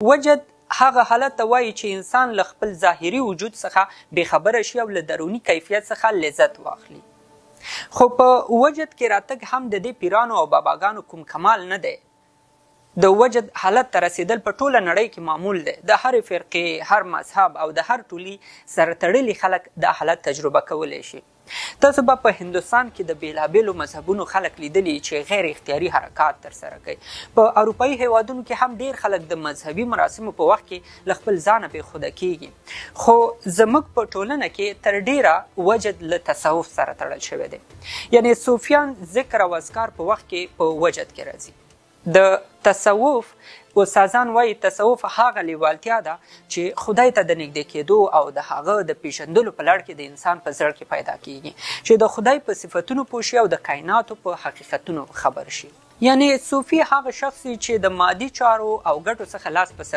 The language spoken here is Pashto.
وجد هغه حالت ته وایي چې انسان له خپل ظاهري وجود څخه بېخبره شي او له دروني کیفیت څخه لذت واخلي. خو په وجد کې راتګ هم د دې پیرانو او باباګانو کوم کمال نه دی. د وجد حالت ته رسیدل په ټوله نړۍ کې معمول دی. د هرې فرقې، هر مذهب او د هر ټولي سره تړلي خلک دا حالت تجربه کولی شي. تاسو به په هندوستان کې د بېلابېلو مذهبونو خلک لیدلي چې غیر اختیاري حرکات ترسره کوي. په اروپایي هیوادونو کې هم ډېر خلک د مذهبي مراسمو په وخت کې له خپل ځانه بېخوده کیږي. خو زموږ په ټولنه کې تر ډېره وجد له تصوف سره تړل شوی دی. یعنې صوفیان ذکر او اذکار په وخت کې په وجد کې راځي. د تصوف استادان وایي تصوف هغه لیوالتیا ده چې خدای ته د نږدې کېدو او د هغه د پیژندلو په لړ کې د انسان په زړه کې پیدا کیږي، چې د خدای په صفتونو پوه شي او د کائناتو په حقیقتونو خبر شي. یعنې صوفي هغه شخص چې د مادي چارو او ګټو څخه لاس په سر